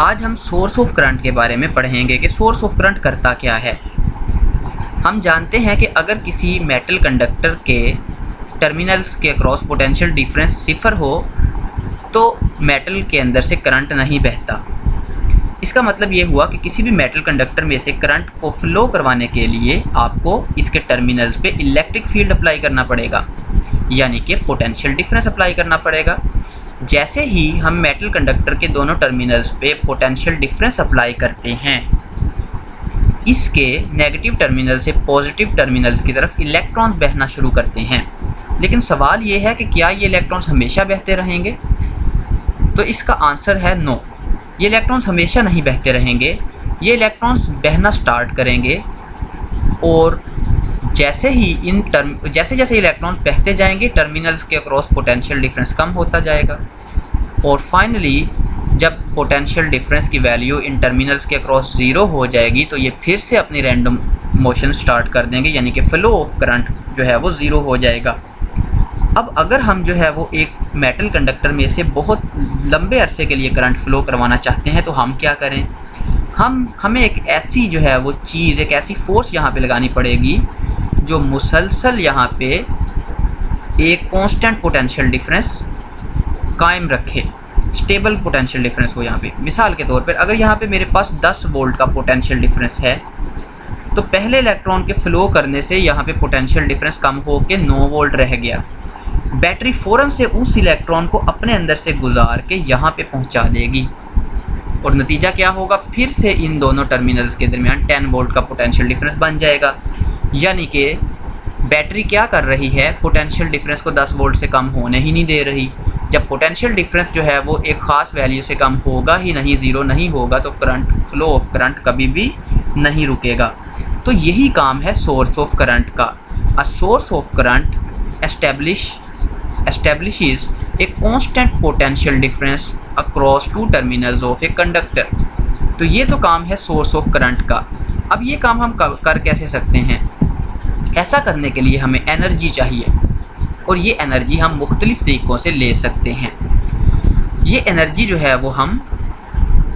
आज हम source of current के बारे में पढ़ेंगे कि सोर्स ऑफ करंट करता क्या है। हम जानते हैं कि अगर किसी मेटल कंडक्टर के टर्मिनल्स के अक्रॉस पोटेंशियल डिफरेंस 0 हो तो मेटल के अंदर से करंट नहीं बहता। इसका मतलब ये हुआ कि किसी भी मेटल कंडक्टर में से करंट को फ्लो करवाने के लिए आपको इसके टर्मिनल्स पे इलेक्ट्रिक फील्ड अप्लाई करना पड़ेगा, यानी कि पोटेंशियल डिफरेंस अप्लाई करना पड़ेगा। जैसे ही हम मेटल कंडक्टर के दोनों टर्मिनल्स पे पोटेंशियल डिफरेंस अप्लाई करते हैं, इसके नेगेटिव टर्मिनल से पॉजिटिव टर्मिनल्स की तरफ इलेक्ट्रॉन्स बहना शुरू करते हैं। लेकिन सवाल ये है कि क्या ये इलेक्ट्रॉन्स हमेशा बहते रहेंगे? तो इसका आंसर है नो। ये इलेक्ट्रॉन्स हमेशा नहीं बहते रहेंगे। ये इलेक्ट्रॉन्स बहना स्टार्ट करेंगे और जैसे ही जैसे जैसे इलेक्ट्रॉन्स बहते जाएंगे टर्मिनल्स के अक्रॉस पोटेंशियल डिफरेंस कम होता जाएगा और फाइनली जब पोटेंशियल डिफरेंस की वैल्यू इन टर्मिनल्स के अक्रॉस 0 हो जाएगी तो ये फिर से अपनी रैंडम मोशन स्टार्ट कर देंगे, यानी कि फ्लो ऑफ करंट जो है वो 0 हो जाएगा। अब अगर हम जो है वो एक मेटल कंडक्टर में से बहुत लंबे अरसे के लिए करंट फ्लो करवाना चाहते हैं तो हम क्या करें? हमें एक ऐसी जो है वो चीज़, एक ऐसी फोर्स यहाँ पे लगानी पड़ेगी जो मुसलसल यहाँ पे एक कांस्टेंट पोटेंशियल डिफरेंस कायम रखे, स्टेबल पोटेंशियल डिफरेंस हो। यहाँ पे मिसाल के तौर पर अगर यहाँ पे मेरे पास 10 वोल्ट का पोटेंशियल डिफरेंस है तो पहले इलेक्ट्रॉन के फ्लो करने से यहाँ पे पोटेंशियल डिफरेंस कम हो के 9 वोल्ट रह गया। बैटरी फ़ौरन से उस इलेक्ट्रॉन को अपने अंदर से गुजार के यहाँ पे पहुँचा देगी और नतीजा क्या होगा? फिर से इन दोनों टर्मिनल्स के दरमियान 10 वोल्ट का पोटेंशियल डिफरेंस बन जाएगा। यानी कि बैटरी क्या कर रही है? पोटेंशियल डिफरेंस को 10 वोल्ट से कम होने ही नहीं दे रही। जब पोटेंशियल डिफरेंस जो है वो एक ख़ास वैल्यू से कम होगा ही नहीं, 0 नहीं होगा, तो करंट, फ्लो ऑफ करंट कभी भी नहीं रुकेगा। तो यही काम है सोर्स ऑफ करंट का। A source of current establishes a constant potential difference across two terminals of a conductor। तो ये तो काम है सोर्स ऑफ करंट का। अब ये काम हम कर कैसे सकते हैं? ऐसा करने के लिए हमें एनर्जी चाहिए और ये एनर्जी हम मुख्तलिफ़ तरीक़ों से ले सकते हैं। ये एनर्जी जो है वो हम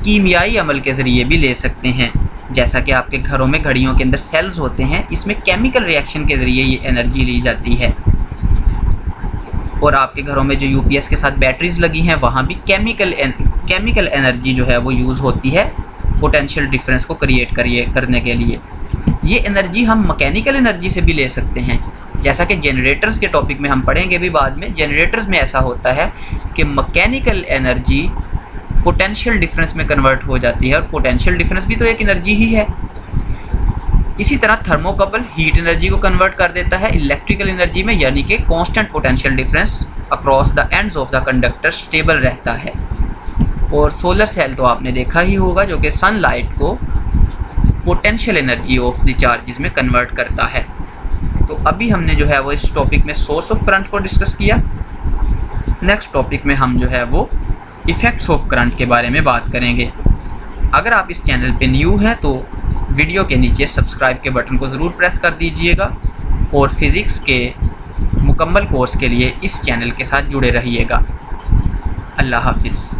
कीमियाई अमल के ज़रिए भी ले सकते हैं। जैसा कि आपके घरों में घड़ियों के अंदर सेल्स होते हैं, इसमें केमिकल रिएक्शन के ज़रिए ये एनर्जी ली जाती है। और आपके घरों में जो यूपीएस के साथ बैटरीज़ लगी हैं वहाँ भी केमिकल एनर्जी जो है वो यूज़ होती है पोटेंशियल डिफरेंस को क्रिएट करने के लिए। ये एनर्जी हम मैकेनिकल एनर्जी से भी ले सकते हैं, जैसा कि जनरेटर्स के टॉपिक में हम पढ़ेंगे भी बाद में। जनरेटर्स में ऐसा होता है कि मैकेनिकल एनर्जी पोटेंशियल डिफरेंस में कन्वर्ट हो जाती है और पोटेंशियल डिफरेंस भी तो एक एनर्जी ही है। इसी तरह थर्मोकपल हीट एनर्जी को कन्वर्ट कर देता है इलेक्ट्रिकल एनर्जी में, यानी कि constant potential difference across the ends of the conductor stable रहता है। और सोलर सेल तो आपने देखा ही होगा, जो कि सनलाइट को potential energy of the charges में कन्वर्ट करता है। तो अभी हमने जो है वो इस टॉपिक में सोर्स ऑफ करंट को डिस्कस किया। नेक्स्ट टॉपिक में हम जो है वो इफ़ेक्ट्स ऑफ करंट के बारे में बात करेंगे। अगर आप इस चैनल पे न्यू हैं तो वीडियो के नीचे सब्सक्राइब के बटन को ज़रूर प्रेस कर दीजिएगा और फिज़िक्स के मुकम्मल कोर्स के लिए इस चैनल के साथ जुड़े रहिएगा। अल्लाह हाफिज़।